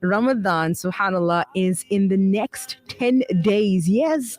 Ramadan, subhanAllah, is in the next 10 days. Yes,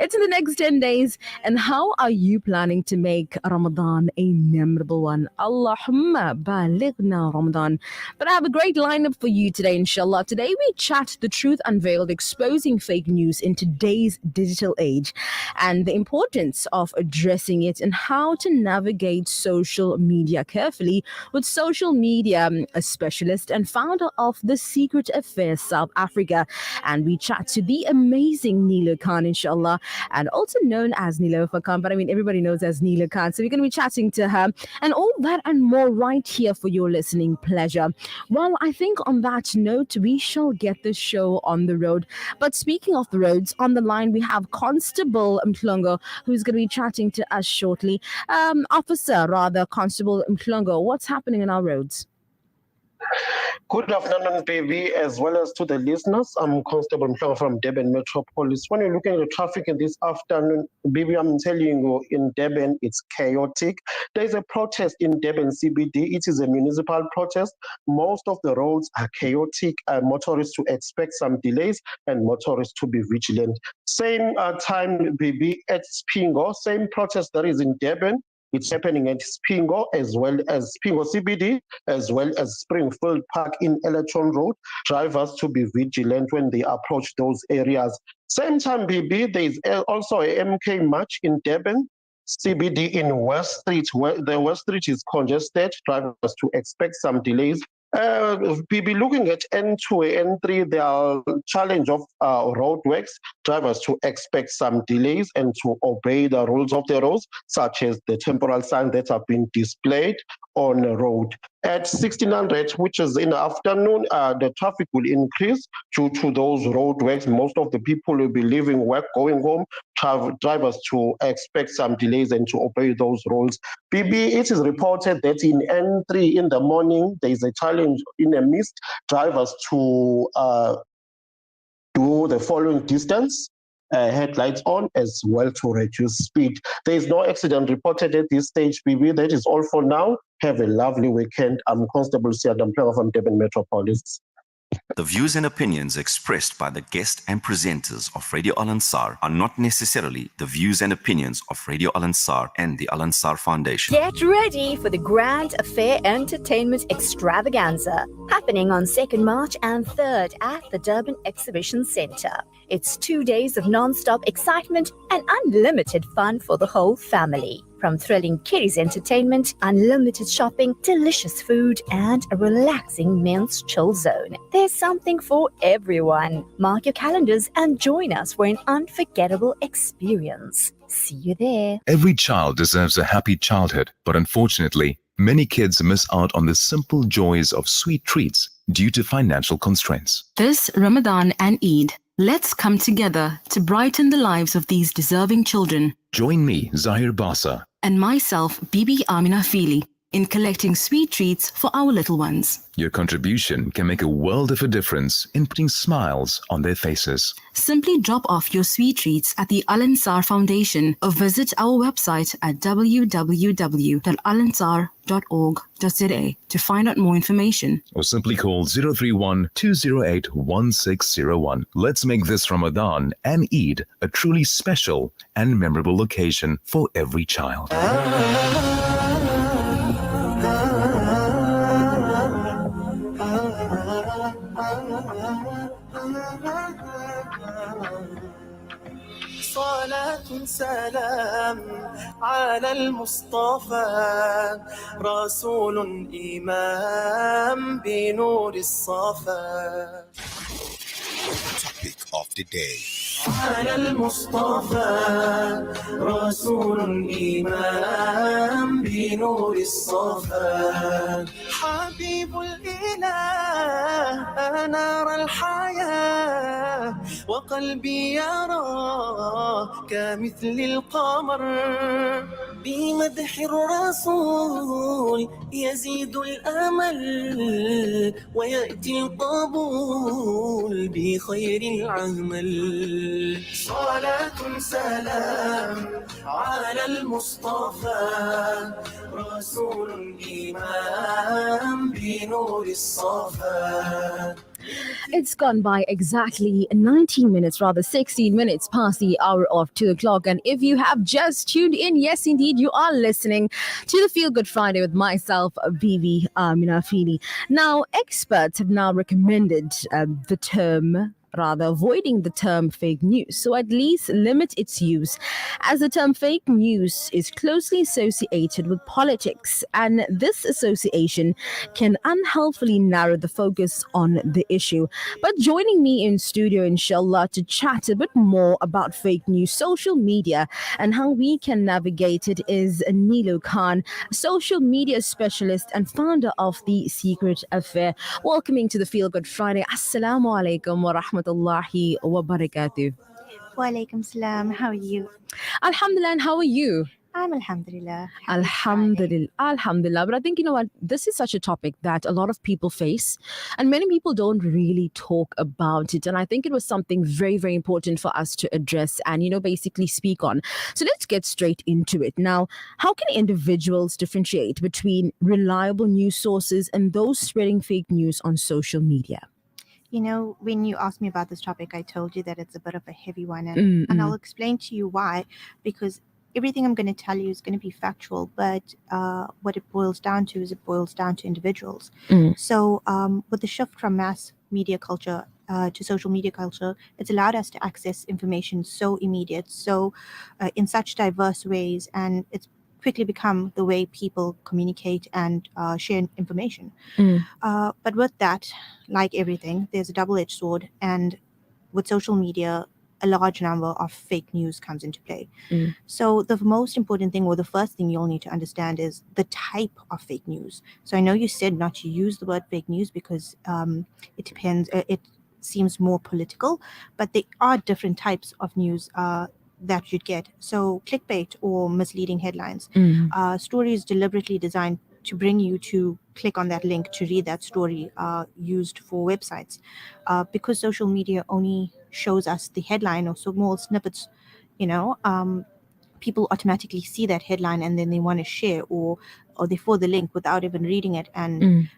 it's in the next 10 days. And how are you planning to make Ramadan a memorable one? Allahumma balighna Ramadan. But I have a great lineup for you today, inshallah. Today we chat the truth unveiled, exposing fake news in today's digital age and the importance of addressing it and how to navigate social media carefully with social media specialist and founder of The Secret Affairs South Africa. And we chat to the amazing Neela Khan, inshallah, and also known as Nilofa Khan, but I mean, everybody knows as Neela Khan. So we're going to be chatting to her and all that and more right here for your listening pleasure. Well, I think on that note, we shall get the show on the road. But speaking of the roads, on the line, we have Constable Mhlongo, who's going to be chatting to us shortly. Constable Mhlongo, what's happening in our roads? Good afternoon, baby, as well as to the listeners. I'm Constable Mhlongo from Durban Metropolis. When you're looking at the traffic in this afternoon, baby, I'm telling you, in Durban, it's chaotic. There's a protest in Durban CBD. It is a municipal protest. Most of the roads are chaotic. Motorists to expect some delays and motorists to be vigilant. Same time, baby, at Spingo, same protest that is in Durban. It's happening at Spingo as well as Spingo CBD, as well as Springfield Park in Electron Road. Drivers to be vigilant when they approach those areas. Same time, BB, there is also a MK march in Durban, CBD in West Street, where the West Street is congested. Drivers to expect some delays. BB, looking at N2 N3, there are challenge of roadworks. Drivers to expect some delays and to obey the rules of the roads, such as the temporal signs that have been displayed on the road. At 1600, which is in the afternoon, the traffic will increase due to those roadworks. Most of the people will be leaving work, going home. Drivers to expect some delays and to obey those rules. BB, it is reported that in N3 in the morning, there is a challenge in the mist. Drivers to do the following distance, headlights on, as well to reduce speed. There is no accident reported at this stage, BB. That is all for now. Have a lovely weekend. I'm Constable Siadam Planga from Durban Metropolis. The views and opinions expressed by the guest and presenters of Radio Al Ansar are not necessarily the views and opinions of Radio Al Ansar and the Al Ansar Foundation. Get ready for the Grand Affair Entertainment Extravaganza happening on 2nd March and 3rd at the Durban Exhibition Centre. It's 2 days of non-stop excitement and unlimited fun for the whole family. From thrilling kiddies entertainment, unlimited shopping, delicious food, and a relaxing men's chill zone. There's something for everyone. Mark your calendars and join us for an unforgettable experience. See you there. Every child deserves a happy childhood, but unfortunately, many kids miss out on the simple joys of sweet treats due to financial constraints. This Ramadan and Eid, let's come together to brighten the lives of these deserving children. Join me, Zahir Basa, and myself, Bibi Amina Fili, in collecting sweet treats for our little ones. Your contribution can make a world of a difference in putting smiles on their faces. Simply drop off your sweet treats at the Al Ansar Foundation or visit our website at www.alansar.org.za to find out more information. Or simply call 031-208-1601. Let's make this Ramadan and Eid a truly special and memorable occasion for every child. صلاة سلام على المصطفى رسول إمام بنور الصفا. Topic of the day. على المصطفى رسول إمام بنور الصفا. حبيب الإله أنار الحياة وقلبي يرى كمثل القمر. بمدح الرسول يزيد الأمل ويأتي القبول بخير العمل. صلاة سلام على المصطفى رسول إمام بنور الصفا. It's gone by exactly 19 minutes, rather 16 minutes past the hour of 2 o'clock. And if you have just tuned in, yes, indeed, you are listening to the Feel Good Friday with myself, Vivi Minafini. Now, experts have now recommended the term, rather avoiding the term fake news, so at least limit its use, as the term fake news is closely associated with politics, and this association can unhelpfully narrow the focus on the issue. But joining me in studio, inshallah, to chat a bit more about fake news, social media, and how we can navigate it is Nilu Khan, social media specialist and founder of The Secret Affair. Welcoming to the Feel Good Friday. Assalamu alaikum wa rahmatullahi wa barakatuh. Walaikum salam. How are you? Alhamdulillah, and how are you? I'm Alhamdulillah. Happy Friday. Alhamdulillah, Alhamdulillah. But I think, you know what, this is such a topic that a lot of people face, and many people don't really talk about it. And I think it was something very, very important for us to address and, you know, basically speak on. So let's get straight into it. Now, how can individuals differentiate between reliable news sources and those spreading fake news on social media? You know, when you asked me about this topic, I told you that it's a bit of a heavy one, and I'll explain to you why, because everything I'm going to tell you is going to be factual, but what it boils down to is it boils down to individuals. So with the shift from mass media culture to social media culture, it's allowed us to access information so immediate, so in such diverse ways, and it's quickly become the way people communicate and share information. But with that, like everything, there's a double-edged sword, and with social media, a large number of fake news comes into play. So the most important thing, or the first thing you'll need to understand, is the type of fake news. So I know you said not to use the word fake news because it depends, it seems more political, but there are different types of news that you'd get. So clickbait, or misleading headlines, stories deliberately designed to bring you to click on that link to read that story, used for websites. Because social media only shows us the headline or small snippets, you know, people automatically see that headline and then they want to share, or they follow the link without even reading it. And,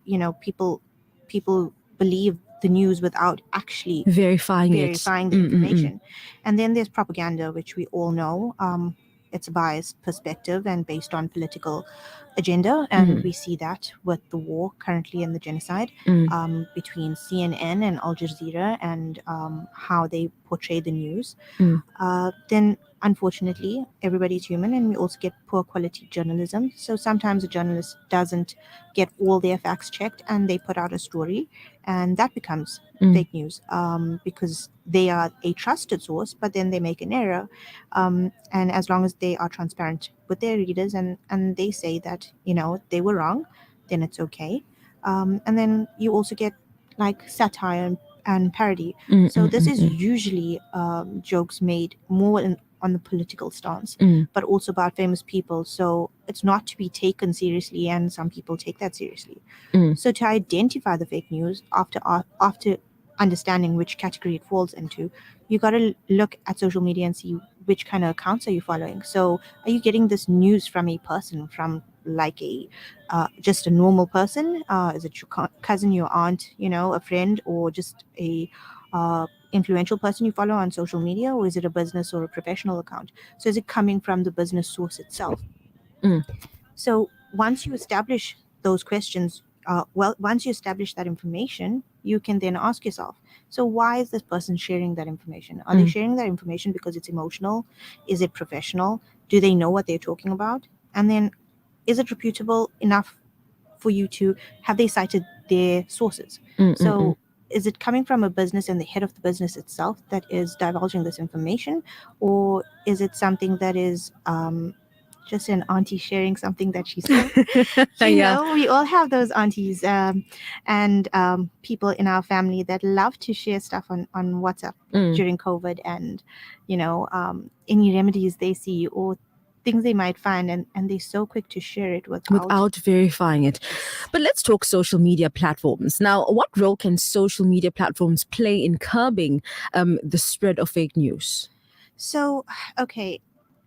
you know, people believe the news without actually verifying the information. And then there's propaganda, which we all know. It's a biased perspective and based on political agenda, and we see that with the war currently and the genocide between CNN and Al Jazeera, and how they portray the news. Then unfortunately, everybody's human, and we also get poor quality journalism. So sometimes a journalist doesn't get all their facts checked, and they put out a story, and that becomes fake news, because they are a trusted source, but then they make an error. And as long as they are transparent with their readers, and they say that, you know, they were wrong, then it's okay. And then you also get like satire and parody. So this is usually jokes made more on the political stance, but also about famous people. So it's not to be taken seriously, and some people take that seriously. So to identify the fake news, after understanding which category it falls into, you got to look at social media and see which kind of accounts are you following. So are you getting this news from a person, from like a just a normal person? Is it your cousin, your aunt, you know, a friend, or just a influential person you follow on social media, or is it a business or a professional account? So is it coming from the business source itself? So once you establish those questions, once you establish that information, you can then ask yourself, so why is this person sharing that information? Are they sharing that information because it's emotional? Is it professional? Do they know what they're talking about? And then is it reputable enough for you to have they cited their sources? So is it coming from a business and the head of the business itself that is divulging this information? Or is it something that is just an auntie sharing something that she said? You know, we all have those aunties and people in our family that love to share stuff on WhatsApp during COVID, and, you know, any remedies they see or things they might find, and they're so quick to share it without verifying it. But let's talk social media platforms. Now, what role can social media platforms play in curbing the spread of fake news? So, okay,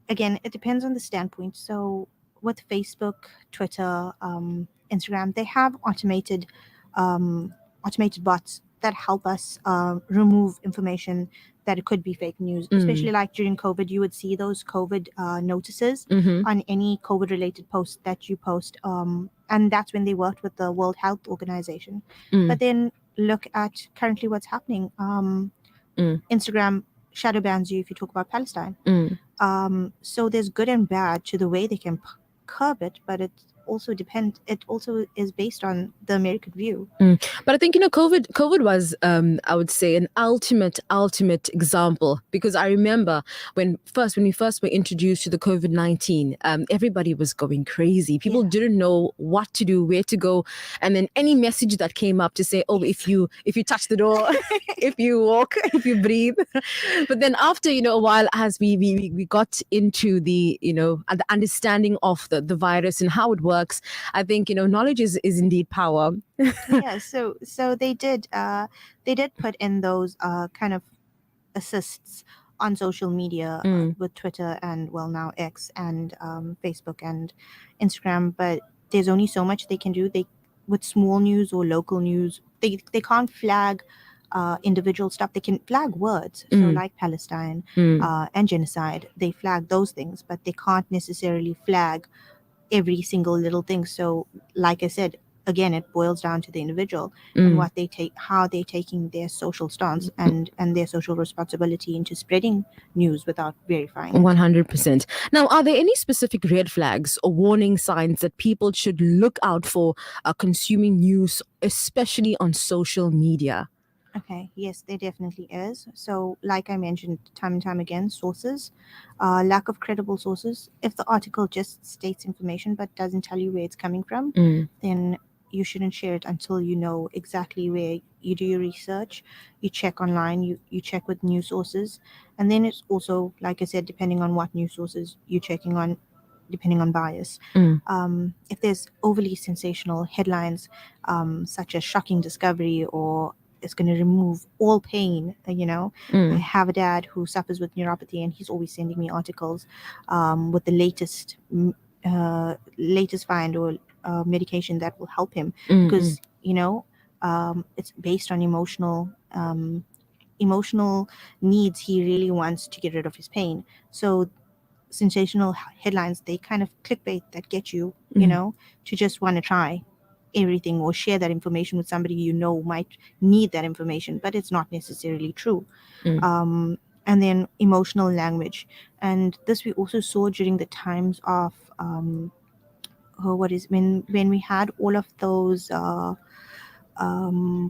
again, it depends on the standpoint. So with Facebook, Twitter, Instagram, they have automated bots that help us remove information that it could be fake news. Especially like during COVID, you would see those COVID notices on any COVID related post that you post, and that's when they worked with the World Health Organization. But then look at currently what's happening. Instagram shadow bans you if you talk about Palestine. So there's good and bad to the way they can curb it, but it also is based on the American view. But I think, COVID was, I would say, an ultimate example, because I remember when we first were introduced to the COVID-19, everybody was going crazy. People didn't know what to do, where to go, and then any message that came up to say, oh, if you touch the door, if you walk, if you breathe. But then after, a while, as we got into the, the understanding of the virus and how it works, I think, knowledge is indeed power. Yeah, so they did put in those kind of assists on social media with Twitter and now X and Facebook and Instagram, but there's only so much they can do. With small news or local news, they can't flag individual stuff. They can flag words, so like Palestine and genocide, they flag those things, but they can't necessarily flag every single little thing. So like I said, again, it boils down to the individual and what they take, how they're taking their social stance and their social responsibility into spreading news without verifying it. 100%. Now, are there any specific red flags or warning signs that people should look out for consuming news, especially on social media? Okay, yes, there definitely is. So like I mentioned time and time again, sources, lack of credible sources. If the article just states information but doesn't tell you where it's coming from, then you shouldn't share it until you know exactly where. You do your research, you check online, you check with news sources. And then it's also, like I said, depending on what news sources you're checking on, depending on bias. If there's overly sensational headlines, such as shocking discovery or it's going to remove all pain. I have a dad who suffers with neuropathy, and he's always sending me articles with the latest find or medication that will help him, because it's based on emotional needs. He really wants to get rid of his pain. So sensational headlines, they kind of clickbait that get you, to just want to try everything or share that information with somebody might need that information, but it's not necessarily true. And then emotional language, and this we also saw during the times of when we had all of those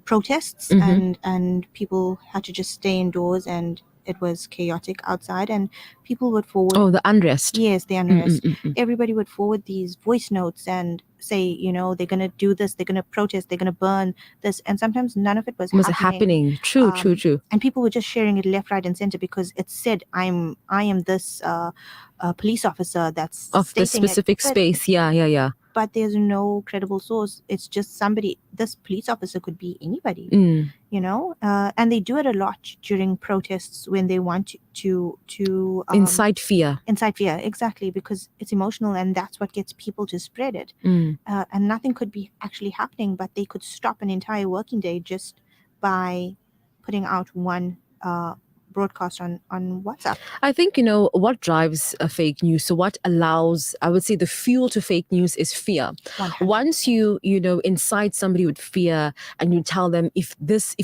protests and people had to just stay indoors and it was chaotic outside, and people would forward... Oh, the unrest. Yes, the unrest. Everybody would forward these voice notes and say, they're going to do this, they're going to protest, they're going to burn this. And sometimes none of it was happening. True. And people were just sharing it left, right, and center because it said, I am this police officer that's of the specific space. Yeah. But there's no credible source. It's just somebody. This police officer could be anybody, and they do it a lot during protests when they want to incite fear. Incite fear, exactly, because it's emotional, and that's what gets people to spread it. And nothing could be actually happening, but they could stop an entire working day just by putting out one broadcast on WhatsApp. I think, what drives a fake news, so what allows, I would say, the fuel to fake news is fear. 100. Once you incite somebody with fear and you tell them if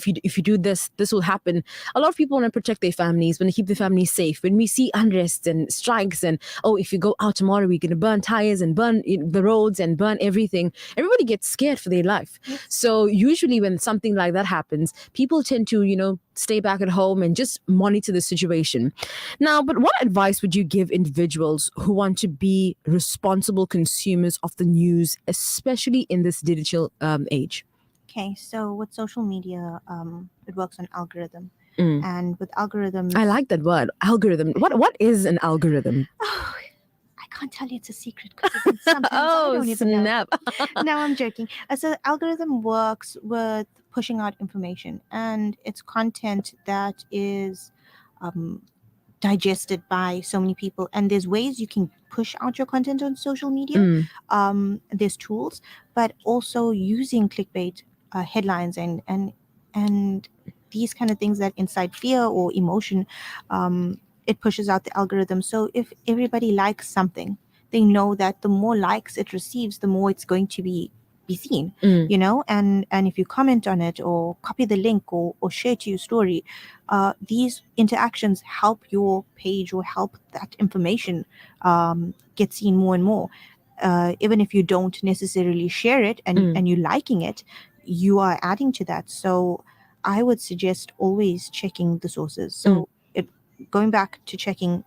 you do this will happen. A lot of people want to protect their families, want to keep their families safe. When we see unrest and strikes and if you go out tomorrow we're going to burn tires and burn the roads and burn everything, everybody gets scared for their life. Yes. So usually when something like that happens, people tend to stay back at home and just monitor the situation. Now, but what advice would you give individuals who want to be responsible consumers of the news, especially in this digital age? Okay, so with social media, it works on algorithm. And with algorithms... I like that word, algorithm. What is an algorithm? Oh, I can't tell you, it's a secret. Sometimes I don't even snap. know. No, I'm joking. So algorithm works with pushing out information, and it's content that is digested by so many people. And there's ways you can push out your content on social media. There's tools, but also using clickbait headlines and and these kind of things that incite fear or emotion, it pushes out the algorithm. So if everybody likes something, they know that the more likes it receives, the more it's going to be seen, you know. And if you comment on it or copy the link or share to your story, these interactions help your page or help that information get seen more and more. Even if you don't necessarily share it and you liking it, you are adding to that. So I would suggest always checking the sources. So going back to checking,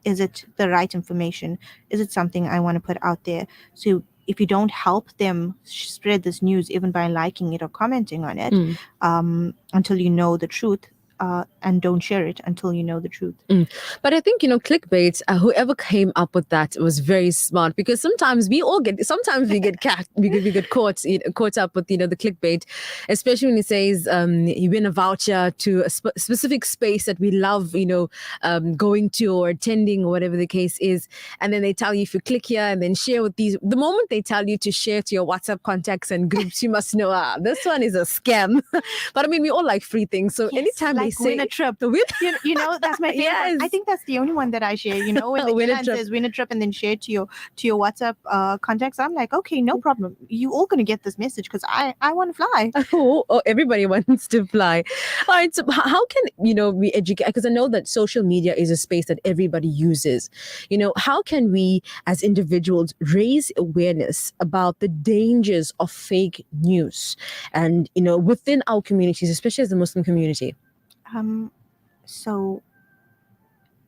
is it the right information? Is it something I want to put out there? So if you don't help them spread this news, even by liking it or commenting on it, until you know the truth, and don't share it until you know the truth. But I think, clickbait, whoever came up with that was very smart, because sometimes we get caught up with, the clickbait, especially when it says you win a voucher to a specific space that we love, going to or attending or whatever the case is. And then they tell you, if you click here and then share with these, the moment they tell you to share to your WhatsApp contacts and groups, you must know, this one is a scam. But I mean, we all like free things. So anytime they say win a trip, you know, that's my favorite. Yes. I think that's the only one that I share. You know, when the Win a client trip. says win a trip and then share to your WhatsApp contacts, I'm like, okay, no problem. You all gonna get this message because I want to fly. Oh, everybody wants to fly. All right. So how can, we educate? Because I know that social media is a space that everybody uses. How can we as individuals raise awareness about the dangers of fake news and, within our communities, especially as the Muslim community? So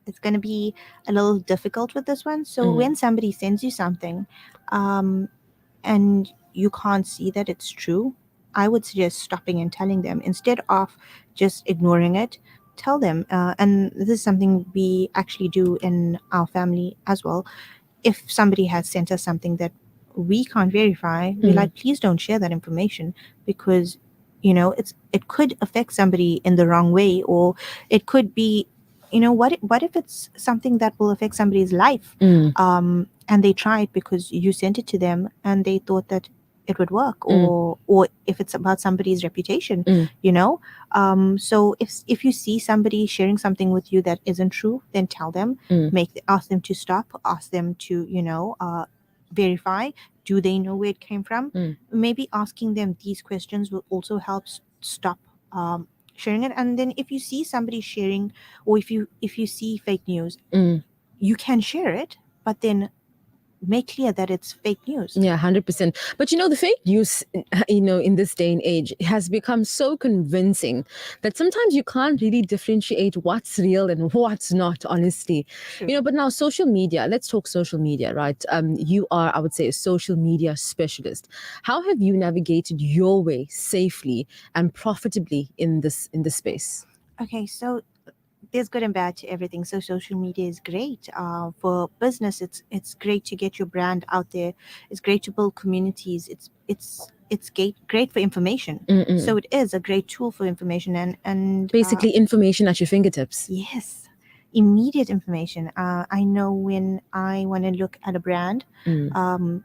it's going to be a little difficult with this one. So when somebody sends you something, and you can't see that it's true, I would suggest stopping and telling them instead of just ignoring it. Tell them, and this is something we actually do in our family as well. If somebody has sent us something that we can't verify, we're like, please don't share that information, because it could affect somebody in the wrong way, or it could be, what if it's something that will affect somebody's life, and they try it because you sent it to them and they thought that it would work, or if it's about somebody's reputation, so if you see somebody sharing something with you that isn't true, then tell them, ask them to stop, ask them to verify, do they know where it came from? Maybe asking them these questions will also help stop sharing it. And then if you see somebody sharing, or if you see fake news, you can share it, but then make clear that it's fake news. Yeah, 100%. But the fake news, in this day and age has become so convincing that sometimes you can't really differentiate what's real and what's not, honestly. Sure. But now social media, let's talk social media, right? You are, I would say, a social media specialist. How have you navigated your way safely and profitably in this space? Okay, so there's good and bad to everything. So social media is great for business. It's great to get your brand out there. It's great to build communities. It's great for information. So it is a great tool for information and basically information at your fingertips. Yes, immediate information. I know when I want to look at a brand,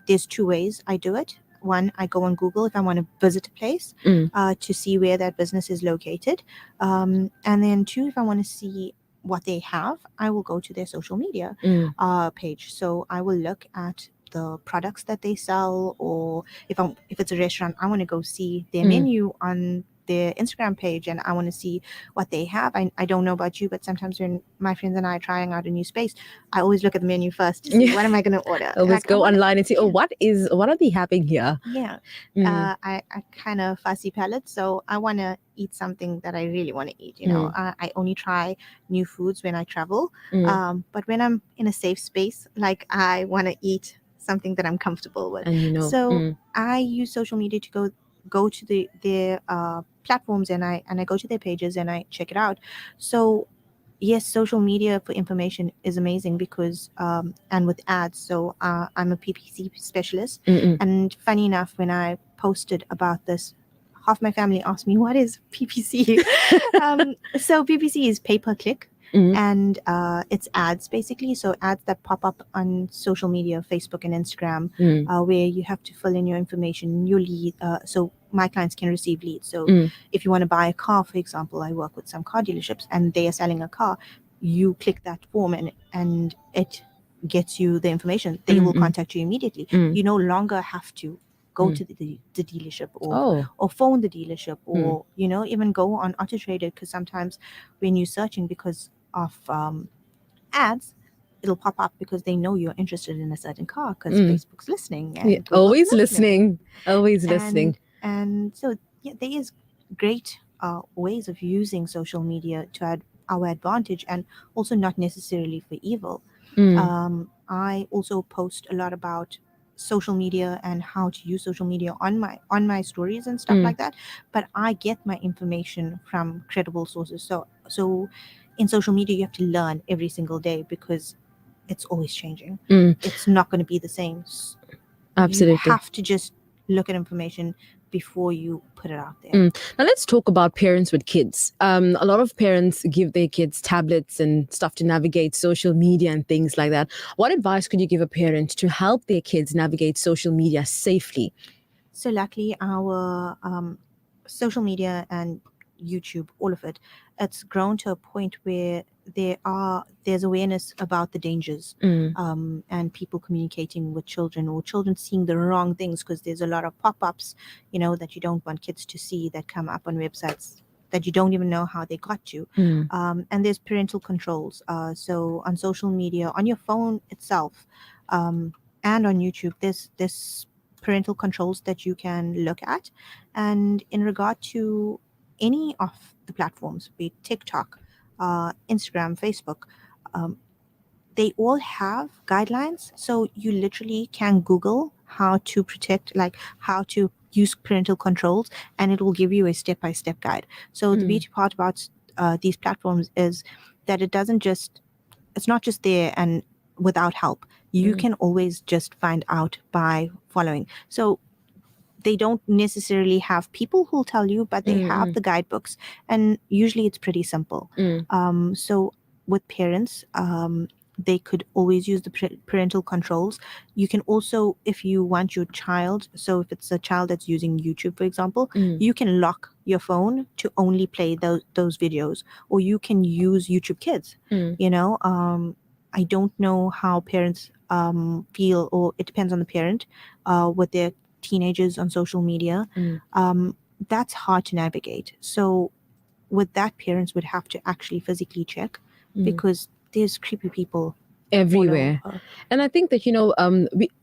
there's two ways I do it. One, I go on Google if I want to visit a place to see where that business is located. And then two, if I want to see what they have, I will go to their social media page. So I will look at the products that they sell, or if it's a restaurant, I want to go see their menu on their Instagram page, and I want to see what they have. I don't know about you, but sometimes when my friends and I are trying out a new space, I always look at the menu first to see what am I going to order. Always go online and see, what are they having here? Yeah. I kind of fussy palate, so I want to eat something that I really want to eat. I only try new foods when I travel. But when I'm in a safe space, like, I want to eat something that I'm comfortable with. And I use social media to go to their platforms, and I go to their pages and I check it out. So yes, social media for information is amazing because and with ads. So I'm a PPC specialist, and funny enough, when I posted about this, half my family asked me, what is PPC? So PPC is pay-per-click. And it's ads, basically. So ads that pop up on social media, Facebook and Instagram, where you have to fill in your information, your lead. So my clients can receive leads. So Mm. if you want to buy a car, for example, I work with some car dealerships and they are selling a car. You click that form and it gets you the information. They will contact you immediately. You no longer have to go to the dealership or phone the dealership or even go on Auto Trader, because sometimes when you're searching because of ads, it'll pop up because they know you're interested in a certain car because Facebook's listening and Yeah, Google's always listening. Always And- listening. And so there is great ways of using social media to our advantage, and also not necessarily for evil. I also post a lot about social media and how to use social media on my stories and stuff like that, but I get my information from credible sources. So in social media you have to learn every single day because it's always changing. It's not going to be the same. Absolutely. You have to just look at information before you put it out there. Now let's talk about parents with kids. A lot of parents give their kids tablets and stuff to navigate social media and things like that. What advice could you give a parent to help their kids navigate social media safely? So luckily our social media and YouTube, all of it, it's grown to a point where there's awareness about the dangers, and people communicating with children, or children seeing the wrong things, because there's a lot of pop-ups, that you don't want kids to see, that come up on websites that you don't even know how they got you. And there's parental controls. So on social media, on your phone itself, and on YouTube, there's parental controls that you can look at. And in regard to any of the platforms, be it TikTok, Instagram, Facebook, they all have guidelines. So you literally can Google how to protect, like how to use parental controls, and it will give you a step-by-step guide. So the beauty part about these platforms is that it's not just there and without help. You can always just find out by following. So they don't necessarily have people who'll tell you, but they have the guidebooks, and usually it's pretty simple. So with parents, they could always use the parental controls. You can also, if you want your child, so if it's a child that's using YouTube, for example, you can lock your phone to only play those videos, or you can use YouTube Kids. I don't know how parents feel, or it depends on the parent, with their teenagers on social media. That's hard to navigate. So with that, parents would have to actually physically check, because there's creepy people everywhere. all over. And I think that,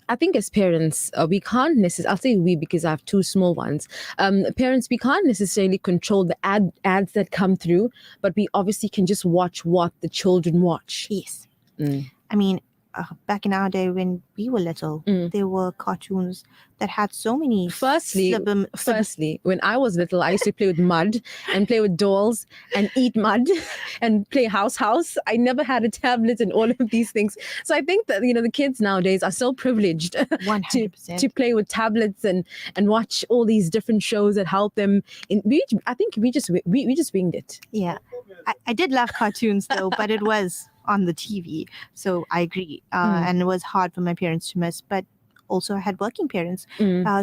I think as parents, we can't necessarily, I'll say we because I have two small ones. Parents, we can't necessarily control the ads that come through, but we obviously can just watch what the children watch. Yes. I mean, back in our day when we were little, there were cartoons that had so many. Firstly, when I was little, I used to play with mud and play with dolls and eat mud and play house. I never had a tablet and all of these things. So I think that, the kids nowadays are so privileged 100%. to play with tablets and watch all these different shows that help them. I think we just winged it. Yeah. I did love cartoons though, but it was on the TV. So I agree. And it was hard for my parents to miss, but also I had working parents.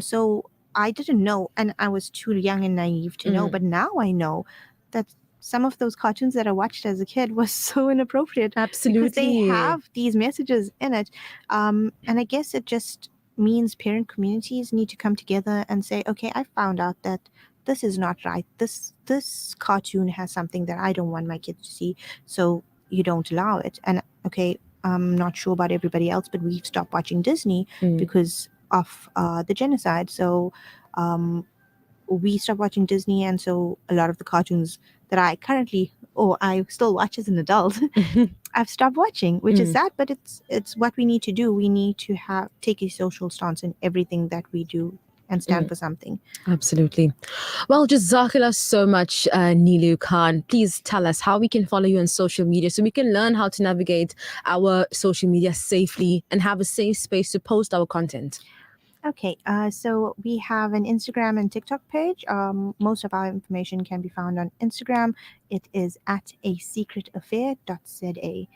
So I didn't know, and I was too young and naive to know, but now I know that some of those cartoons that I watched as a kid was so inappropriate. Absolutely. Because they have these messages in it. And I guess it just means parent communities need to come together and say, okay, I found out that this is not right. This cartoon has something that I don't want my kids to see. So you don't allow it. And okay, I'm not sure about everybody else, but we've stopped watching Disney because of the genocide. So we stopped watching Disney, and so a lot of the cartoons that I still watch as an adult, I've stopped watching, which is sad, but it's what we need to do. We need to take a social stance in everything that we do and stand for something. Absolutely. Well, Jazakallah so much, Nilu Khan. Please tell us how we can follow you on social media so we can learn how to navigate our social media safely and have a safe space to post our content. Okay, so we have an Instagram and TikTok page. Most of our information can be found on Instagram. It is at asecretaffair.za.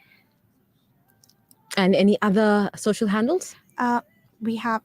And any other social handles? We have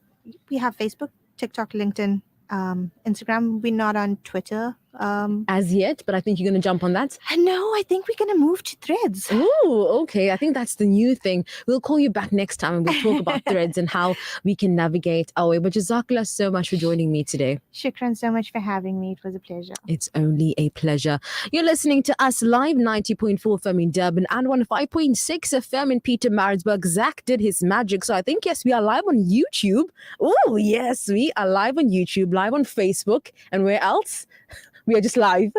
Facebook, TikTok, LinkedIn, Instagram. We're not on Twitter. As yet, but I think you're going to jump on that. No, I think we're going to move to Threads. Oh, okay. I think that's the new thing. We'll call you back next time and we'll talk about Threads and how we can navigate our way. But Jazakallah so much for joining me today. Shukran so much for having me. It was a pleasure. It's only a pleasure. You're listening to us live, 90.4 FM in Durban and 105.6 FM in Peter Maritzburg. Zach did his magic. So I think, yes, we are live on YouTube. Oh, yes, we are live on YouTube, live on Facebook. And where else? We are just live.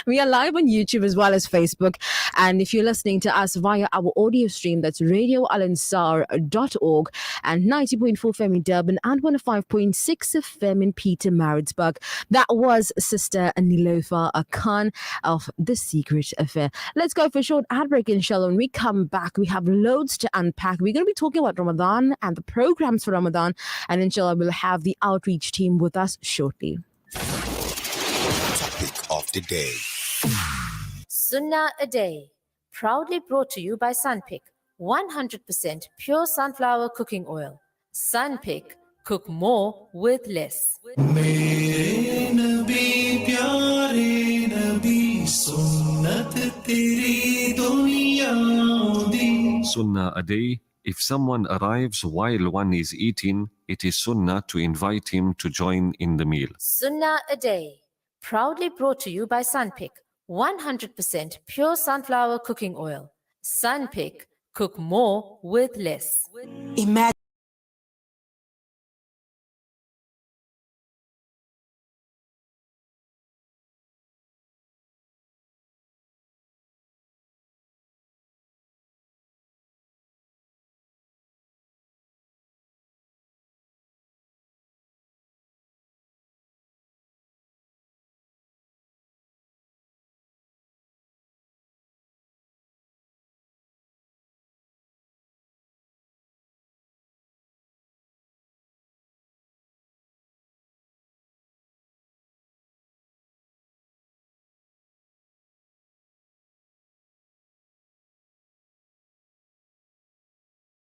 We are live on YouTube as well as Facebook. And if you're listening to us via our audio stream, that's radioalansar.org and 90.4 FM in Durban and 105.6 FM in Peter Maritzburg. That was Sister Nilofa Khan of The Secret Affair. Let's go for a short ad break, inshallah. When we come back, we have loads to unpack. We're going to be talking about Ramadan and the programs for Ramadan. And inshallah, we'll have the outreach team with us shortly. Topic of the day. Sunnah a Day, proudly brought to you by Sunpick, 100% pure sunflower cooking oil. Sunpick, cook more with less. Sunnah a Day. If someone arrives while one is eating, it is sunnah to invite him to join in the meal. Sunnah a Day, proudly brought to you by Sunpick, 100% pure sunflower cooking oil. Sunpick, cook more with less. Imagine